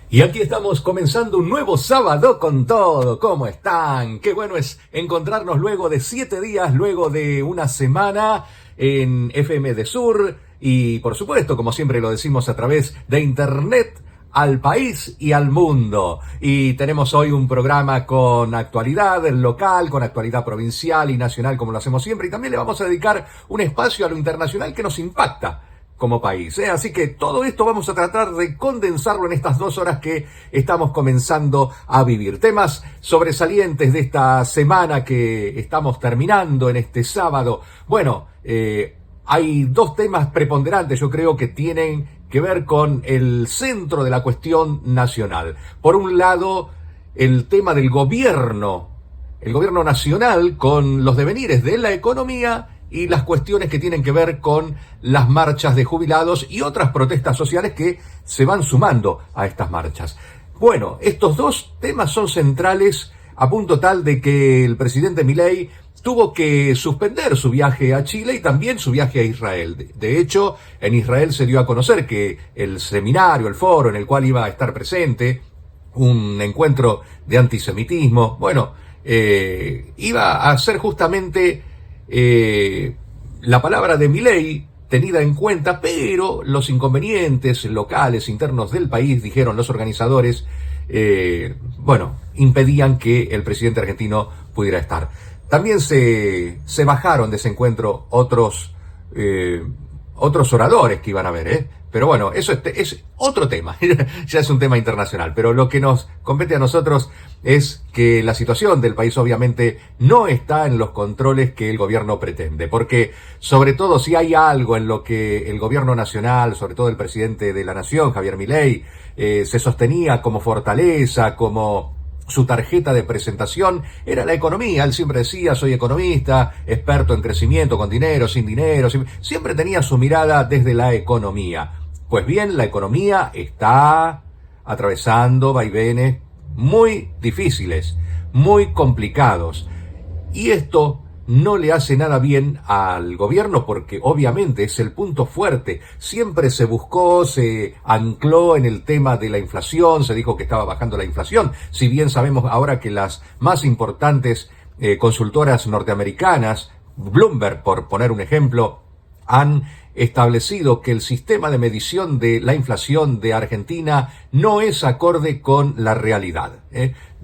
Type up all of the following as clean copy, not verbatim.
Y aquí estamos comenzando un nuevo sábado con todo. ¿Cómo están? Qué bueno es encontrarnos luego de 7 días, luego de una semana en FM de Sur y por supuesto, como siempre lo decimos, a través de internet al país y al mundo. Y tenemos hoy un programa con actualidad local, con actualidad provincial y nacional como lo hacemos siempre, y también le vamos a dedicar un espacio a lo internacional que nos impacta como país, ¿eh? Así que todo esto vamos a tratar de condensarlo en estas 2 horas que estamos comenzando a vivir. Temas sobresalientes de esta semana que estamos terminando en este sábado. Bueno, hay 2 temas preponderantes, yo creo, que tienen que ver con el centro de la cuestión nacional. Por un lado, el tema del gobierno nacional con los devenires de la economía y las cuestiones que tienen que ver con las marchas de jubilados y otras protestas sociales que se van sumando a estas marchas. Bueno, estos 2 temas son centrales a punto tal de que el presidente Milei tuvo que suspender su viaje a Chile y también su viaje a Israel. De hecho, en Israel se dio a conocer que el seminario, el foro en el cual iba a estar presente, un encuentro de antisemitismo, bueno, iba a ser justamente la palabra de Milei tenida en cuenta, pero los inconvenientes locales, internos del país, dijeron los organizadores, impedían que el presidente argentino pudiera estar. También se bajaron de ese encuentro otros oradores que iban a ver, Pero bueno, eso es otro tema, ya es un tema internacional, pero lo que nos compete a nosotros es que la situación del país obviamente no está en los controles que el gobierno pretende, porque sobre todo si hay algo en lo que el gobierno nacional, sobre todo el presidente de la nación, Javier Milei, se sostenía como fortaleza, como su tarjeta de presentación, era la economía. Él siempre decía: soy economista, experto en crecimiento, con dinero, sin dinero. Siempre tenía su mirada desde la economía. Pues bien, la economía está atravesando vaivenes muy difíciles, muy complicados. Y esto no le hace nada bien al gobierno porque obviamente es el punto fuerte. Siempre se buscó, se ancló en el tema de la inflación, se dijo que estaba bajando la inflación, si bien sabemos ahora que las más importantes consultoras norteamericanas, Bloomberg por poner un ejemplo, han establecido que el sistema de medición de la inflación de Argentina no es acorde con la realidad.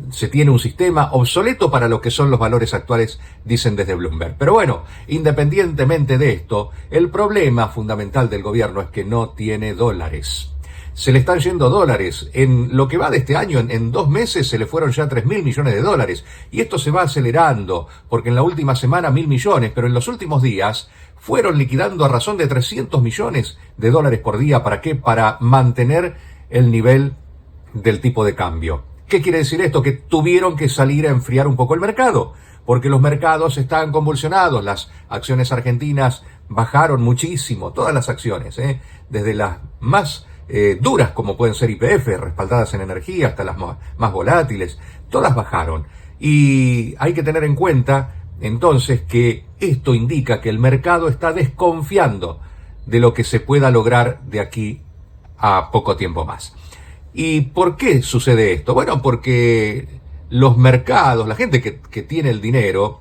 Se tiene un sistema obsoleto para lo que son los valores actuales, dicen desde Bloomberg. Pero bueno, independientemente de esto, el problema fundamental del gobierno es que no tiene dólares. Se le están yendo dólares. En lo que va de este año, en 2 meses se le fueron ya 3.000 millones de dólares. Y esto se va acelerando, porque en la última semana 1.000 millones, pero en los últimos días fueron liquidando a razón de 300 millones de dólares por día. ¿Para qué? Para mantener el nivel del tipo de cambio. ¿Qué quiere decir esto? Que tuvieron que salir a enfriar un poco el mercado, porque los mercados están convulsionados. Las acciones argentinas bajaron muchísimo, todas las acciones, desde las más duras como pueden ser YPF, respaldadas en energía, hasta las más volátiles, todas bajaron. Y hay que tener en cuenta entonces que esto indica que el mercado está desconfiando de lo que se pueda lograr de aquí a poco tiempo más. ¿Y por qué sucede esto? Bueno, porque los mercados, la gente que tiene el dinero,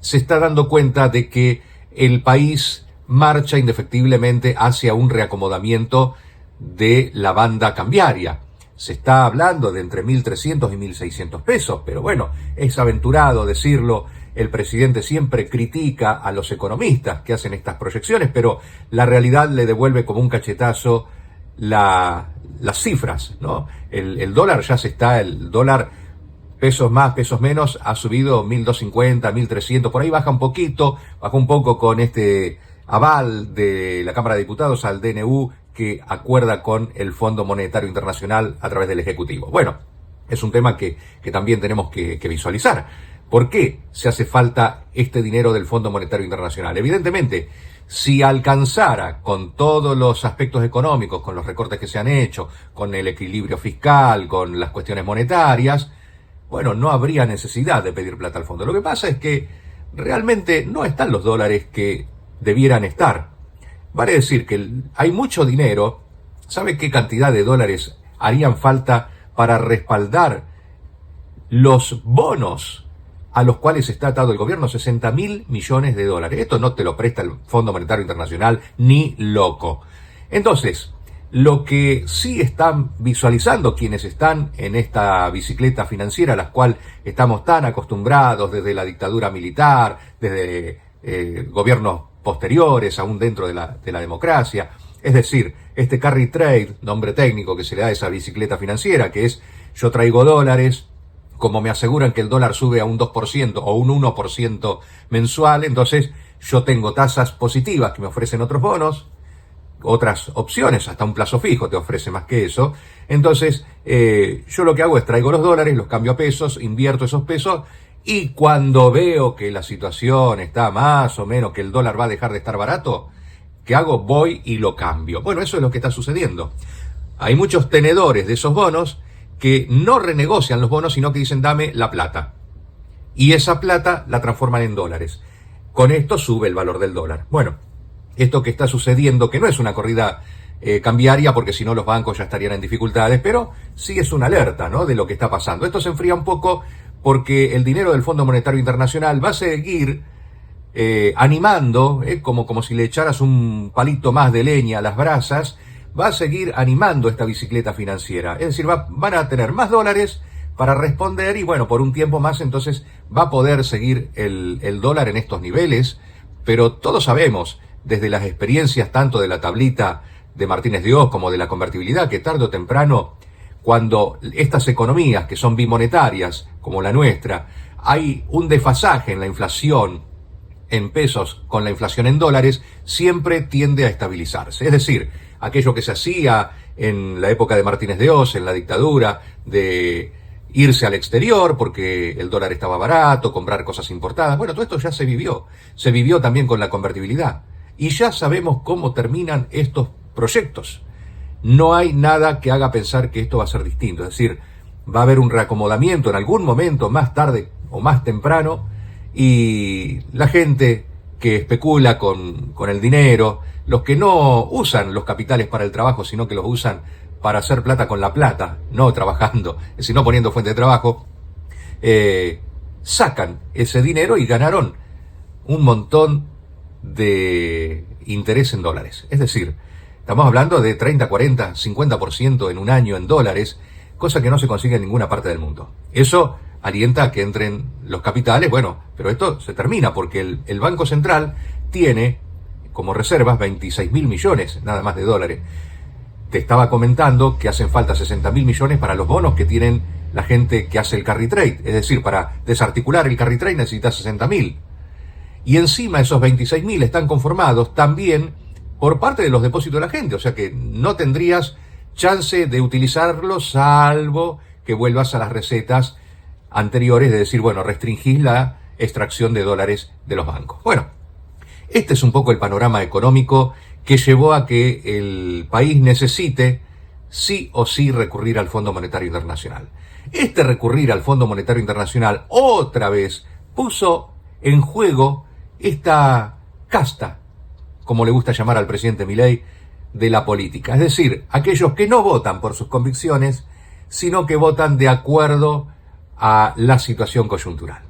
se está dando cuenta de que el país marcha indefectiblemente hacia un reacomodamiento de la banda cambiaria. Se está hablando de entre 1.300 y 1.600 pesos, pero bueno, es aventurado decirlo. El presidente siempre critica a los economistas que hacen estas proyecciones, pero la realidad le devuelve como un cachetazo las cifras, ¿no? El dólar el dólar pesos más, pesos menos, ha subido 1.250, 1.300, por ahí baja un poquito, bajó un poco con este aval de la Cámara de Diputados al DNU que acuerda con el Fondo Monetario Internacional a través del Ejecutivo. Bueno, es un tema que también tenemos que visualizar. ¿Por qué se hace falta este dinero del Fondo Monetario Internacional? Evidentemente, si alcanzara con todos los aspectos económicos, con los recortes que se han hecho, con el equilibrio fiscal, con las cuestiones monetarias, bueno, no habría necesidad de pedir plata al fondo. Lo que pasa es que realmente no están los dólares que debieran estar. Vale decir que hay mucho dinero. ¿Sabe qué cantidad de dólares harían falta para respaldar los bonos a los cuales está atado el gobierno, 60.000 millones de dólares. Esto no te lo presta el Fondo Monetario Internacional ni loco. Entonces, lo que sí están visualizando quienes están en esta bicicleta financiera, a la cual estamos tan acostumbrados desde la dictadura militar, desde gobiernos posteriores, aún dentro de la democracia, es decir, este carry trade, nombre técnico que se le da a esa bicicleta financiera, que es yo traigo dólares, como me aseguran que el dólar sube a un 2% o un 1% mensual, entonces yo tengo tasas positivas que me ofrecen otros bonos, otras opciones, hasta un plazo fijo te ofrece más que eso. Entonces yo lo que hago es traigo los dólares, los cambio a pesos, invierto esos pesos, y cuando veo que la situación está más o menos, que el dólar va a dejar de estar barato, ¿qué hago? Voy y lo cambio. Bueno, eso es lo que está sucediendo. Hay muchos tenedores de esos bonos que no renegocian los bonos, sino que dicen dame la plata. Y esa plata la transforman en dólares. Con esto sube el valor del dólar. Bueno, esto que está sucediendo, que no es una corrida cambiaria, porque si no los bancos ya estarían en dificultades, pero sí es una alerta, ¿no?, de lo que está pasando. Esto se enfría un poco porque el dinero del Fondo Monetario Internacional va a seguir animando, como si le echaras un palito más de leña a las brasas, va a seguir animando esta bicicleta financiera. Es decir, van a tener más dólares para responder y bueno, por un tiempo más entonces va a poder seguir el dólar en estos niveles, pero todos sabemos, desde las experiencias tanto de la tablita de Martínez de Oz como de la convertibilidad, que tarde o temprano, cuando estas economías que son bimonetarias, como la nuestra, hay un desfasaje en la inflación en pesos con la inflación en dólares, siempre tiende a estabilizarse. Es decir, aquello que se hacía en la época de Martínez de Oz, en la dictadura, de irse al exterior porque el dólar estaba barato, comprar cosas importadas, bueno, todo esto ya se vivió también con la convertibilidad, y ya sabemos cómo terminan estos proyectos. No hay nada que haga pensar que esto va a ser distinto, es decir, va a haber un reacomodamiento en algún momento, más tarde o más temprano, y la gente que especula con el dinero, los que no usan los capitales para el trabajo, sino que los usan para hacer plata con la plata, no trabajando, sino poniendo fuente de trabajo, sacan ese dinero y ganaron un montón de interés en dólares. Es decir, estamos hablando de 30, 40, 50% en un año en dólares, cosa que no se consigue en ninguna parte del mundo. Eso alienta a que entren los capitales, bueno, pero esto se termina porque el Banco Central tiene como reservas 26.000 millones nada más de dólares. Te estaba comentando que hacen falta 60.000 millones para los bonos que tienen la gente que hace el carry trade, es decir, para desarticular el carry trade necesitas 60.000. Y encima esos 26.000 están conformados también por parte de los depósitos de la gente, o sea que no tendrías chance de utilizarlos salvo que vuelvas a las recetas anteriores de decir, bueno, restringís la extracción de dólares de los bancos. Bueno, este es un poco el panorama económico que llevó a que el país necesite sí o sí recurrir al Fondo Monetario Internacional. Este recurrir al Fondo Monetario Internacional otra vez puso en juego esta casta, como le gusta llamar al presidente Milei, de la política. Es decir, aquellos que no votan por sus convicciones, sino que votan de acuerdo a la situación coyuntural.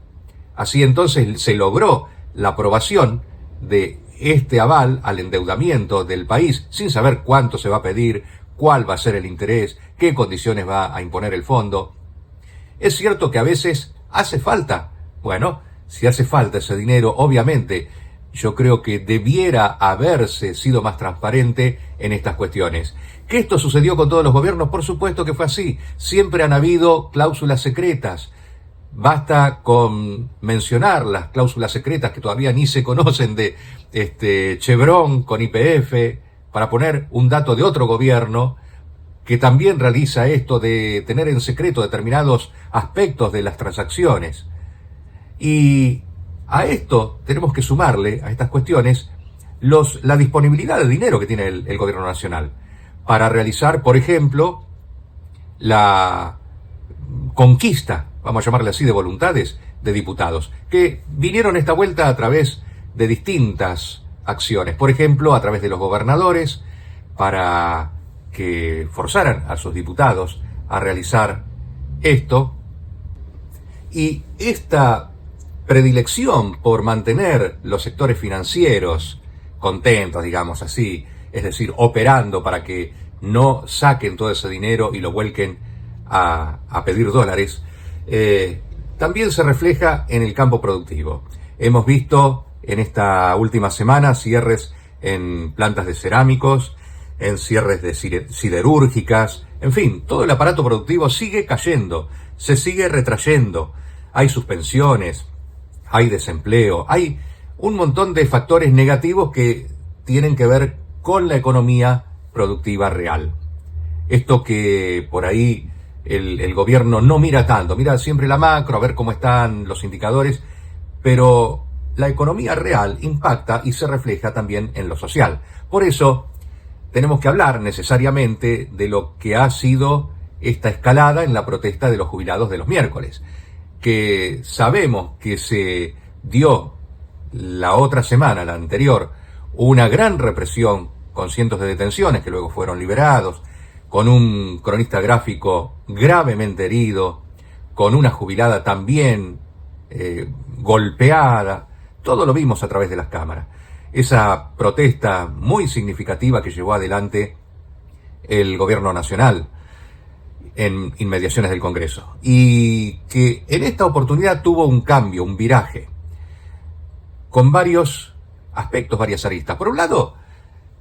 Así entonces se logró la aprobación de este aval al endeudamiento del país sin saber cuánto se va a pedir, cuál va a ser el interés, qué condiciones va a imponer el fondo. Es cierto que a veces hace falta. Bueno, si hace falta ese dinero, obviamente, yo creo que debiera haberse sido más transparente en estas cuestiones. ¿Que esto sucedió con todos los gobiernos? Por supuesto que fue así. Siempre han habido cláusulas secretas. Basta con mencionar las cláusulas secretas que todavía ni se conocen de Chevron con YPF, para poner un dato de otro gobierno que también realiza esto de tener en secreto determinados aspectos de las transacciones. Y a esto tenemos que sumarle, a estas cuestiones, la disponibilidad de dinero que tiene el gobierno nacional para realizar, por ejemplo, la conquista, vamos a llamarle así, de voluntades de diputados, que vinieron esta vuelta a través de distintas acciones. Por ejemplo, a través de los gobernadores, para que forzaran a sus diputados a realizar esto. Y esta predilección por mantener los sectores financieros contentos, digamos así, es decir, operando para que no saquen todo ese dinero y lo vuelquen a pedir dólares, también se refleja en el campo productivo. Hemos visto en esta última semana cierres en plantas de cerámicos, en cierres de siderúrgicas, en fin, todo el aparato productivo sigue cayendo, se sigue retrayendo, hay suspensiones, hay desempleo, hay un montón de factores negativos que tienen que ver con la economía productiva real. Esto que por ahí el gobierno no mira tanto, mira siempre la macro, a ver cómo están los indicadores, pero la economía real impacta y se refleja también en lo social. Por eso tenemos que hablar necesariamente de lo que ha sido esta escalada en la protesta de los jubilados de los miércoles, que sabemos que se dio la otra semana, la anterior, una gran represión con cientos de detenciones que luego fueron liberados, con un cronista gráfico gravemente herido, con una jubilada también golpeada. Todo lo vimos a través de las cámaras. Esa protesta muy significativa que llevó adelante el gobierno nacional en inmediaciones del Congreso, y que en esta oportunidad tuvo un cambio, un viraje, con varios aspectos, varias aristas. Por un lado,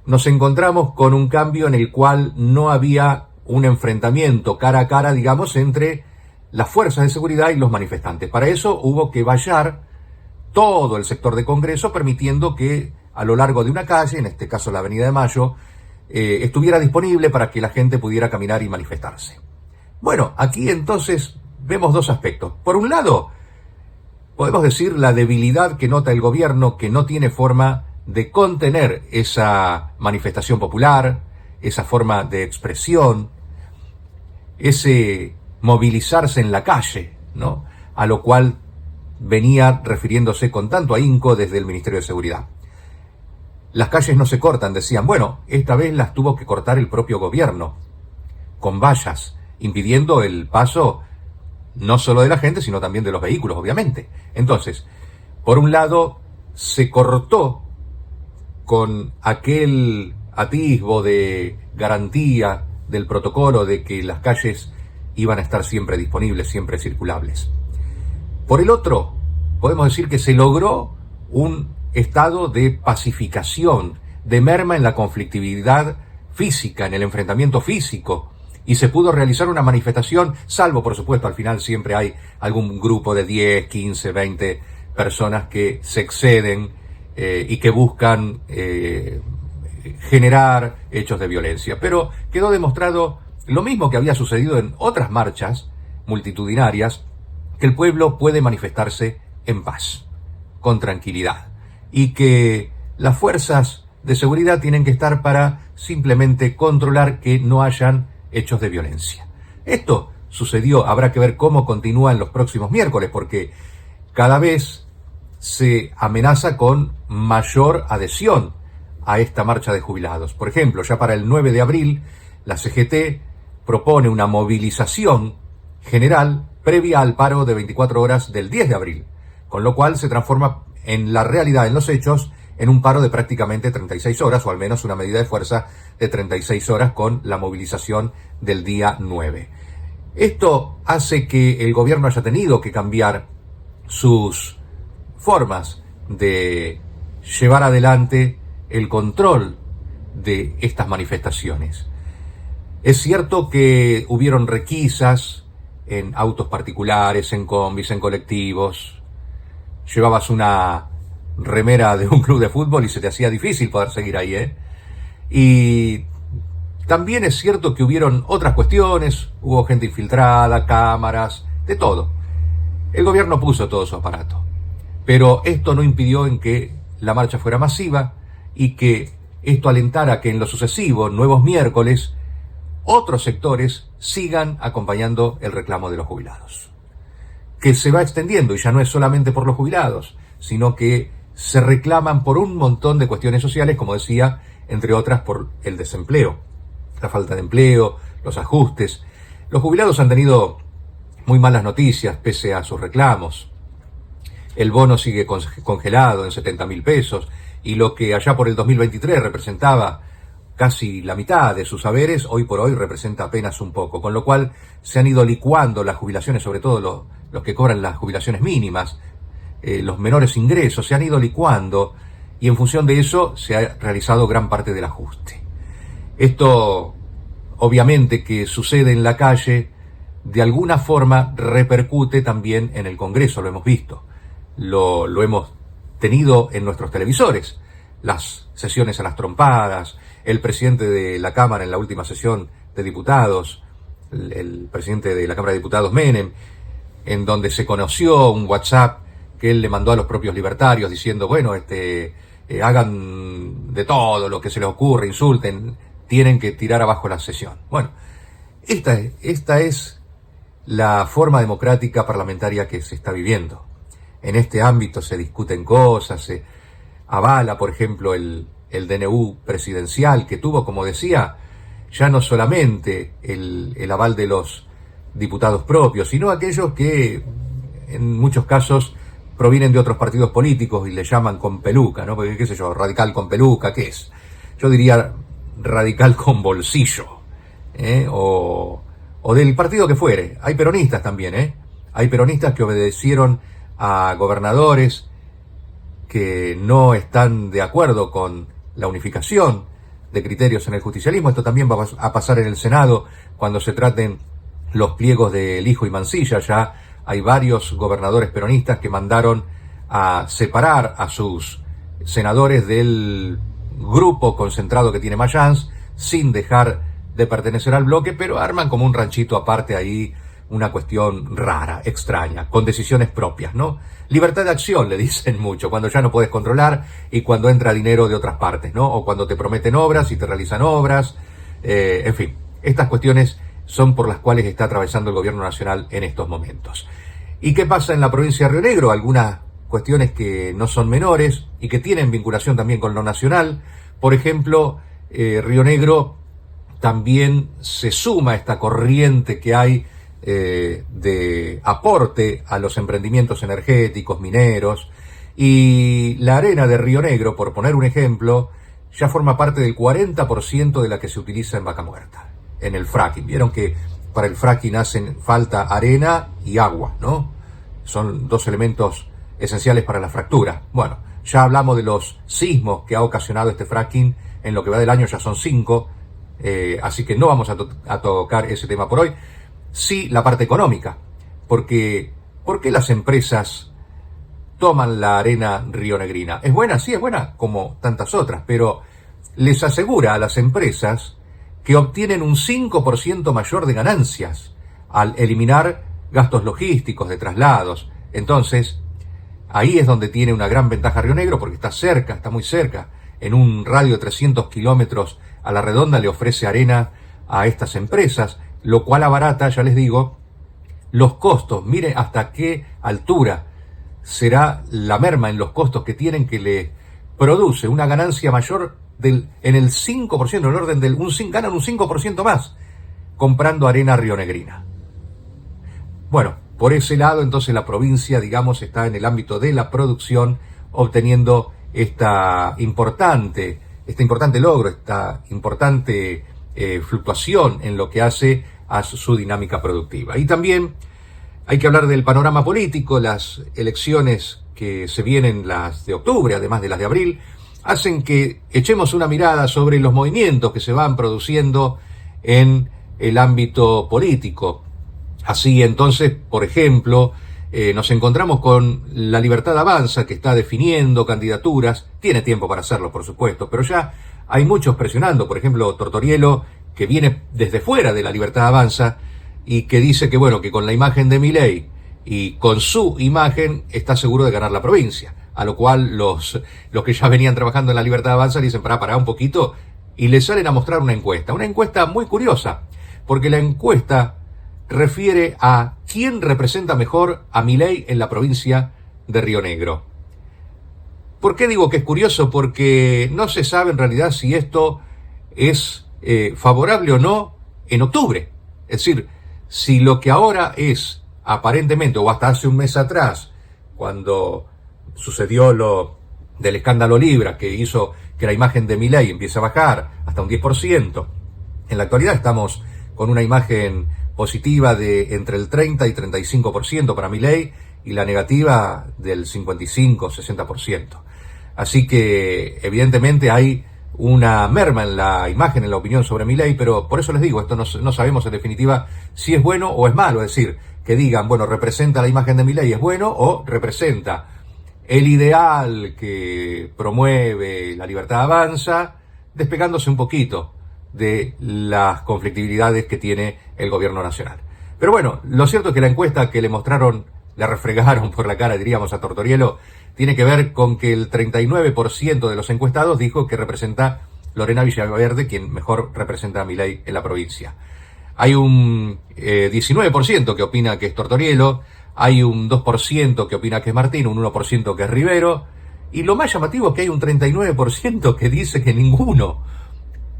nos encontramos con un cambio en el cual no había un enfrentamiento cara a cara, digamos, entre las fuerzas de seguridad y los manifestantes. Para eso hubo que vallar todo el sector de Congreso, permitiendo que a lo largo de una calle, en este caso la Avenida de Mayo, estuviera disponible para que la gente pudiera caminar y manifestarse. Bueno, aquí entonces vemos dos aspectos. Por un lado, podemos decir la debilidad que nota el gobierno, que no tiene forma de contener esa manifestación popular, esa forma de expresión, ese movilizarse en la calle, ¿no? A lo cual venía refiriéndose con tanto ahínco desde el Ministerio de Seguridad. Las calles no se cortan, decían. Bueno, esta vez las tuvo que cortar el propio gobierno, con vallas, impidiendo el paso no solo de la gente, sino también de los vehículos, obviamente. Entonces, por un lado, se cortó con aquel atisbo de garantía del protocolo de que las calles iban a estar siempre disponibles, siempre circulables. Por el otro, podemos decir que se logró un estado de pacificación, de merma en la conflictividad física, en el enfrentamiento físico, y se pudo realizar una manifestación, salvo, por supuesto, al final siempre hay algún grupo de 10, 15, 20 personas que se exceden y que buscan generar hechos de violencia. Pero quedó demostrado lo mismo que había sucedido en otras marchas multitudinarias, que el pueblo puede manifestarse en paz, con tranquilidad, y que las fuerzas de seguridad tienen que estar para simplemente controlar que no hayan hechos de violencia. Esto sucedió, habrá que ver cómo continúa en los próximos miércoles, porque cada vez se amenaza con mayor adhesión a esta marcha de jubilados. Por ejemplo, ya para el 9 de abril, la CGT propone una movilización general previa al paro de 24 horas del 10 de abril, con lo cual se transforma en la realidad, en los hechos, en un paro de prácticamente 36 horas, o al menos una medida de fuerza de 36 horas con la movilización del día 9. Esto hace que el gobierno haya tenido que cambiar sus formas de llevar adelante el control de estas manifestaciones. Es cierto que hubieron requisas en autos particulares, en combis, en colectivos. Llevabas una remera de un club de fútbol y se te hacía difícil poder seguir ahí, ¿eh? Y también es cierto que hubieron otras cuestiones, hubo gente infiltrada, cámaras, de todo. El gobierno puso todo su aparato, pero esto no impidió en que la marcha fuera masiva y que esto alentara a que en lo sucesivo, nuevos miércoles, otros sectores sigan acompañando el reclamo de los jubilados, que se va extendiendo y ya no es solamente por los jubilados, sino que se reclaman por un montón de cuestiones sociales, como decía, entre otras por el desempleo. la falta de empleo, los ajustes. Los jubilados han tenido muy malas noticias pese a sus reclamos. El bono sigue congelado en 70.000 pesos y lo que allá por el 2023 representaba casi la mitad de sus haberes, hoy por hoy representa apenas un poco, con lo cual se han ido licuando las jubilaciones, sobre todo los que cobran las jubilaciones mínimas, los menores ingresos, se han ido licuando y en función de eso se ha realizado gran parte del ajuste. Esto, obviamente, que sucede en la calle, de alguna forma repercute también en el Congreso, lo hemos visto, lo hemos tenido en nuestros televisores, las sesiones a las trompadas, el presidente de la Cámara en la última sesión de diputados, el presidente de la Cámara de Diputados, Menem, en donde se conoció un WhatsApp que él le mandó a los propios libertarios diciendo, bueno, hagan de todo lo que se les ocurre, insulten, tienen que tirar abajo la sesión. Bueno, esta es la forma democrática parlamentaria que se está viviendo. En este ámbito se discuten cosas, se avala, por ejemplo, el DNU presidencial, que tuvo, como decía, ya no solamente el aval de los diputados propios, sino aquellos que en muchos casos provienen de otros partidos políticos y le llaman con peluca, ¿no? Porque, qué sé yo, radical con peluca, ¿qué es? Yo diría radical con bolsillo, o del partido que fuere. Hay peronistas también, Hay peronistas que obedecieron a gobernadores que no están de acuerdo con la unificación de criterios en el justicialismo. Esto también va a pasar en el Senado cuando se traten los pliegos de Lijo y Mansilla. Ya hay varios gobernadores peronistas que mandaron a separar a sus senadores del grupo concentrado que tiene Mayans, sin dejar de pertenecer al bloque, pero arman como un ranchito aparte ahí, una cuestión rara, extraña, con decisiones propias, ¿no? Libertad de acción, le dicen mucho, cuando ya no puedes controlar y cuando entra dinero de otras partes, ¿no? O cuando te prometen obras y te realizan obras, en fin, estas cuestiones son por las cuales está atravesando el gobierno nacional en estos momentos. ¿Y qué pasa en la provincia de Río Negro? Algunas cuestiones que no son menores y que tienen vinculación también con lo nacional. Por ejemplo, Río Negro también se suma a esta corriente que hay de aporte a los emprendimientos energéticos, mineros, y la arena de Río Negro, por poner un ejemplo, ya forma parte del 40% de la que se utiliza en Vaca Muerta, en el fracking. Vieron que para el fracking hacen falta arena y agua, ¿no? Son dos elementos esenciales para la fractura. Bueno, ya hablamos de los sismos que ha ocasionado este fracking, en lo que va del año ya son 5, así que no vamos a tocar ese tema por hoy. Sí, la parte económica, porque ¿por qué las empresas toman la arena rionegrina? ¿Es buena? Sí, es buena, como tantas otras, pero les asegura a las empresas que obtienen un 5% mayor de ganancias al eliminar gastos logísticos de traslados. Entonces, ahí es donde tiene una gran ventaja Río Negro, porque está cerca, está muy cerca. En un radio de 300 kilómetros a la redonda le ofrece arena a estas empresas, lo cual abarata, ya les digo, los costos. Miren hasta qué altura será la merma en los costos que tienen, que le produce una ganancia mayor en el 5%, en el orden ganan un 5% más comprando arena rionegrina. Bueno, por ese lado, entonces la provincia, digamos, está en el ámbito de la producción, obteniendo este importante logro, esta importante fluctuación en lo que hace a su dinámica productiva. Y también hay que hablar del panorama político. Las elecciones que se vienen, las de octubre, además de las de abril, hacen que echemos una mirada sobre los movimientos que se van produciendo en el ámbito político. Así entonces, por ejemplo, nos encontramos con La Libertad Avanza, que está definiendo candidaturas. Tiene tiempo para hacerlo, por supuesto, pero ya hay muchos presionando. Por ejemplo, Tortorielo, que viene desde fuera de La Libertad Avanza y que dice que, bueno, que con la imagen de Milei y con su imagen está seguro de ganar la provincia. A lo cual los que ya venían trabajando en La Libertad Avanza dicen, pará un poquito, y le salen a mostrar una encuesta muy curiosa, porque la encuesta refiere a quién representa mejor a Milei en la provincia de Río Negro. ¿Por qué digo que es curioso? Porque no se sabe en realidad si esto es favorable o no en octubre. Es decir, si lo que ahora es aparentemente, o hasta hace un mes atrás, cuando sucedió lo del escándalo Libra, que hizo que la imagen de Milei empiece a bajar hasta un 10%, en la actualidad estamos con una imagen positiva de entre el 30 y 35% para Milei y la negativa del 55-60%. Así que evidentemente hay una merma en la imagen, en la opinión sobre Milei, pero por eso les digo, esto no sabemos en definitiva si es bueno o es malo. Es decir, que digan, bueno, representa la imagen de Milei, es bueno, o representa el ideal que promueve La Libertad Avanza, despegándose un poquito de las conflictividades que tiene el gobierno nacional. Pero bueno, lo cierto es que la encuesta que le mostraron, le refregaron por la cara, diríamos, a Tortorielo, tiene que ver con que el 39% de los encuestados dijo que representa Lorena Villaverde, quien mejor representa a Milei en la provincia. Hay un 19% que opina que es Tortorielo, hay un 2% que opina que es Martín, un 1% que es Rivero, y lo más llamativo es que hay un 39% que dice que ninguno,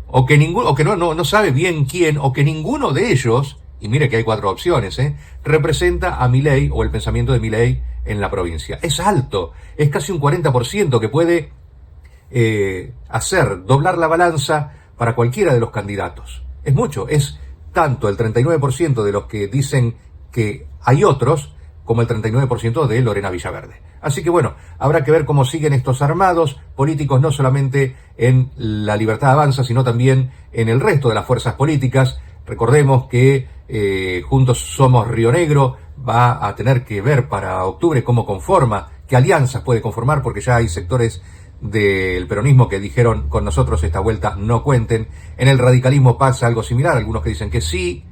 o que no sabe bien quién, o que ninguno de ellos, y mire que hay 4 opciones, representa a Milei o el pensamiento de Milei en la provincia. Es alto, es casi un 40% que puede hacer doblar la balanza para cualquiera de los candidatos. Es mucho, es tanto el 39% de los que dicen que hay otros, como el 39% de Lorena Villaverde. Así que bueno, habrá que ver cómo siguen estos armados políticos, no solamente en La Libertad Avanza, sino también en el resto de las fuerzas políticas. Recordemos que Juntos Somos Río Negro va a tener que ver para octubre cómo conforma, qué alianzas puede conformar, porque ya hay sectores del peronismo que dijeron con nosotros esta vuelta no cuenten. En el radicalismo pasa algo similar, algunos que dicen que sí,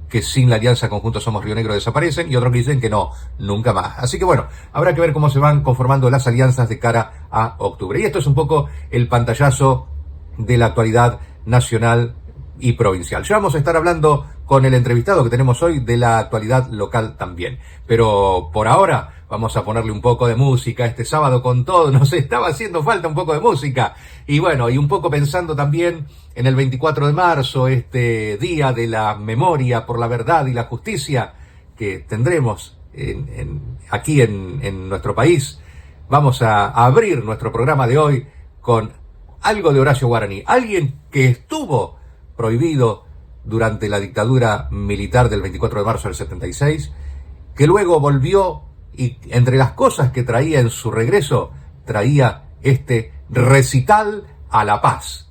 que sin la alianza con Juntos Somos Río Negro desaparecen, y otros que dicen que no, nunca más. Así que bueno, habrá que ver cómo se van conformando las alianzas de cara a octubre. Y esto es un poco el pantallazo de la actualidad nacional y provincial. Ya vamos a estar hablando con el entrevistado que tenemos hoy de la actualidad local también. Pero por ahora vamos a ponerle un poco de música este sábado con todo. Nos estaba haciendo falta un poco de música. Y bueno, y un poco pensando también en el 24 de marzo, este día de la memoria por la verdad y la justicia que tendremos aquí en nuestro país. Vamos a abrir nuestro programa de hoy con algo de Horacio Guaraní, alguien que estuvo prohibido durante la dictadura militar del 24 de marzo del 76, que luego volvió y entre las cosas que traía en su regreso, traía este recital a la paz.